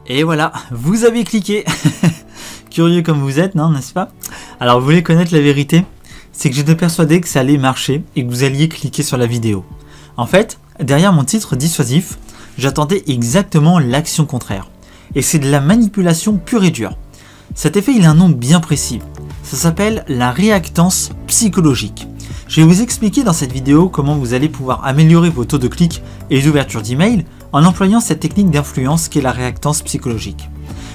Et voilà, vous avez cliqué. Curieux comme vous êtes, non, n'est-ce pas? Alors vous voulez connaître la vérité? C'est que j'étais persuadé que ça allait marcher et que vous alliez cliquer sur la vidéo. En fait, derrière mon titre dissuasif, j'attendais exactement l'action contraire. Et c'est de la manipulation pure et dure. Cet effet, il a un nom bien précis. Ça s'appelle la réactance psychologique. Je vais vous expliquer dans cette vidéo comment vous allez pouvoir améliorer vos taux de clics et d'ouverture d'email en employant cette technique d'influence qui est la réactance psychologique.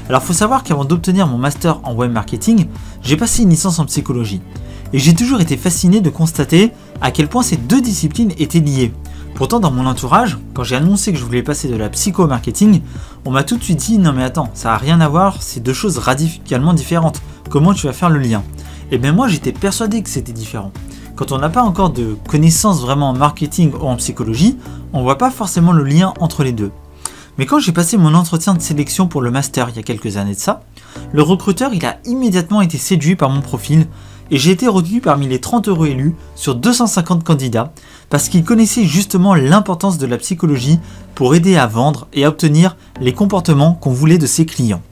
Alors il faut savoir qu'avant d'obtenir mon master en web marketing, j'ai passé une licence en psychologie. Et j'ai toujours été fasciné de constater à quel point ces deux disciplines étaient liées. Pourtant dans mon entourage, quand j'ai annoncé que je voulais passer de la psycho-marketing, on m'a tout de suite dit « Non mais attends, ça n'a rien à voir, c'est deux choses radicalement différentes. Comment tu vas faire le lien ?» Et bien moi j'étais persuadé que c'était différent. Quand on n'a pas encore de connaissances vraiment en marketing ou en psychologie, on ne voit pas forcément le lien entre les deux. Mais quand j'ai passé mon entretien de sélection pour le master il y a quelques années de ça, le recruteur il a immédiatement été séduit par mon profil et j'ai été retenu parmi les 30 heureux élus sur 250 candidats parce qu'il connaissait justement l'importance de la psychologie pour aider à vendre et à obtenir les comportements qu'on voulait de ses clients.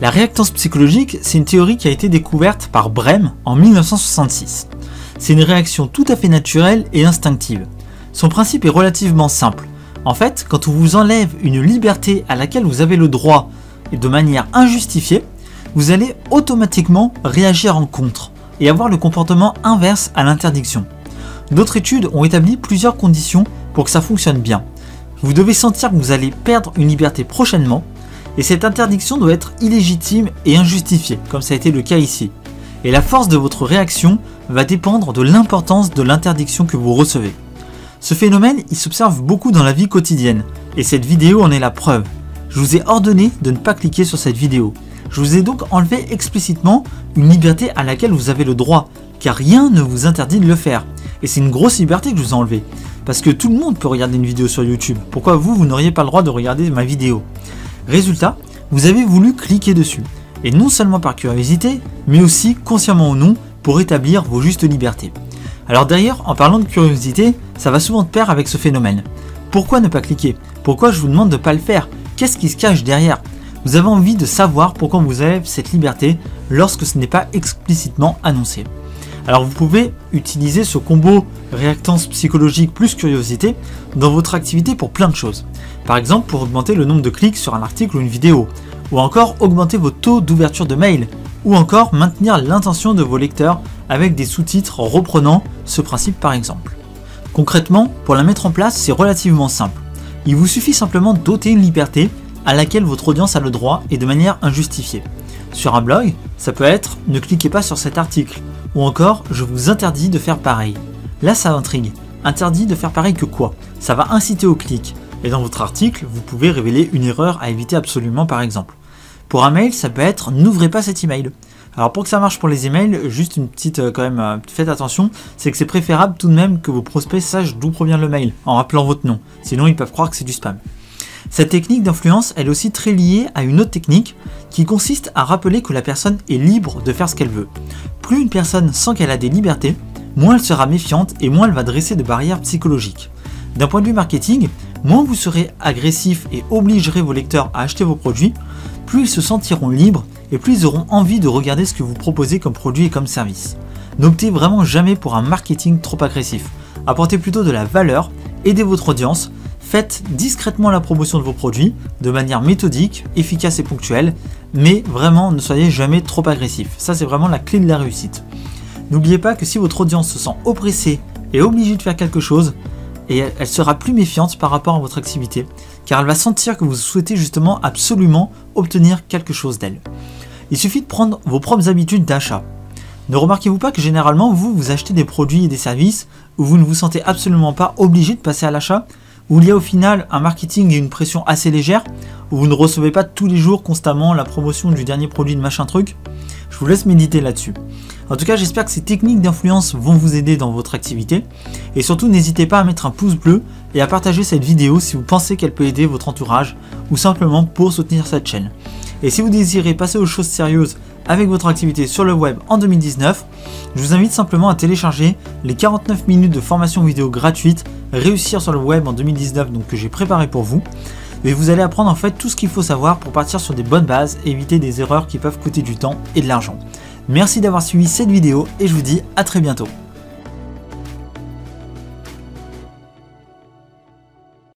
La réactance psychologique, c'est une théorie qui a été découverte par Brehm en 1966. C'est une réaction tout à fait naturelle et instinctive. Son principe est relativement simple. En fait, quand on vous enlève une liberté à laquelle vous avez le droit et de manière injustifiée, vous allez automatiquement réagir en contre et avoir le comportement inverse à l'interdiction. D'autres études ont établi plusieurs conditions pour que ça fonctionne bien. Vous devez sentir que vous allez perdre une liberté prochainement et cette interdiction doit être illégitime et injustifiée, comme ça a été le cas ici. Et la force de votre réaction va dépendre de l'importance de l'interdiction que vous recevez. Ce phénomène, il s'observe beaucoup dans la vie quotidienne, et cette vidéo en est la preuve. Je vous ai ordonné de ne pas cliquer sur cette vidéo. Je vous ai donc enlevé explicitement une liberté à laquelle vous avez le droit, car rien ne vous interdit de le faire. Et c'est une grosse liberté que je vous ai enlevée, parce que tout le monde peut regarder une vidéo sur YouTube. Pourquoi vous n'auriez pas le droit de regarder ma vidéo? Résultat, vous avez voulu cliquer dessus, et non seulement par curiosité, mais aussi consciemment ou non, pour établir vos justes libertés. Alors d'ailleurs, en parlant de curiosité, ça va souvent de pair avec ce phénomène. Pourquoi ne pas cliquer? Pourquoi je vous demande de ne pas le faire? Qu'est-ce qui se cache derrière? Vous avez envie de savoir pourquoi on vous enlève cette liberté lorsque ce n'est pas explicitement annoncé. Alors vous pouvez utiliser ce combo réactance psychologique plus curiosité dans votre activité pour plein de choses. Par exemple pour augmenter le nombre de clics sur un article ou une vidéo, ou encore augmenter vos taux d'ouverture de mail, ou encore maintenir l'intention de vos lecteurs avec des sous-titres reprenant ce principe par exemple. Concrètement, pour la mettre en place, c'est relativement simple. Il vous suffit simplement d'ôter une liberté à laquelle votre audience a le droit et de manière injustifiée. Sur un blog, ça peut être « Ne cliquez pas sur cet article » ou encore « Je vous interdis de faire pareil ». Là, ça intrigue. Interdit de faire pareil que quoi? Ça va inciter au clic. Et dans votre article, vous pouvez révéler une erreur à éviter absolument par exemple. Pour un mail, ça peut être « N'ouvrez pas cet email ». Alors pour que ça marche pour les emails, juste une petite faites attention, c'est que c'est préférable tout de même que vos prospects sachent d'où provient le mail en rappelant votre nom, sinon ils peuvent croire que c'est du spam. Cette technique d'influence, elle est aussi très liée à une autre technique qui consiste à rappeler que la personne est libre de faire ce qu'elle veut. Plus une personne sent qu'elle a des libertés, moins elle sera méfiante et moins elle va dresser de barrières psychologiques. D'un point de vue marketing, moins vous serez agressif et obligerez vos lecteurs à acheter vos produits, plus ils se sentiront libres et plus ils auront envie de regarder ce que vous proposez comme produit et comme service. N'optez vraiment jamais pour un marketing trop agressif. Apportez plutôt de la valeur, aidez votre audience, faites discrètement la promotion de vos produits de manière méthodique, efficace et ponctuelle, mais vraiment ne soyez jamais trop agressif. Ça c'est vraiment la clé de la réussite. N'oubliez pas que si votre audience se sent oppressée et obligée de faire quelque chose, et elle sera plus méfiante par rapport à votre activité, car elle va sentir que vous souhaitez justement absolument obtenir quelque chose d'elle. Il suffit de prendre vos propres habitudes d'achat. Ne remarquez-vous pas que généralement vous achetez des produits et des services où vous ne vous sentez absolument pas obligé de passer à l'achat, où il y a au final un marketing et une pression assez légère, où vous ne recevez pas tous les jours constamment la promotion du dernier produit de machin truc? Je vous laisse méditer là-dessus. En tout cas, j'espère que ces techniques d'influence vont vous aider dans votre activité. Et surtout, n'hésitez pas à mettre un pouce bleu et à partager cette vidéo si vous pensez qu'elle peut aider votre entourage ou simplement pour soutenir cette chaîne. Et si vous désirez passer aux choses sérieuses avec votre activité sur le web en 2019, je vous invite simplement à télécharger les 49 minutes de formation vidéo gratuite Réussir sur le web en 2019 donc, que j'ai préparé pour vous. et vous allez apprendre en fait tout ce qu'il faut savoir pour partir sur des bonnes bases et éviter des erreurs qui peuvent coûter du temps et de l'argent. Merci d'avoir suivi cette vidéo et je vous dis à très bientôt.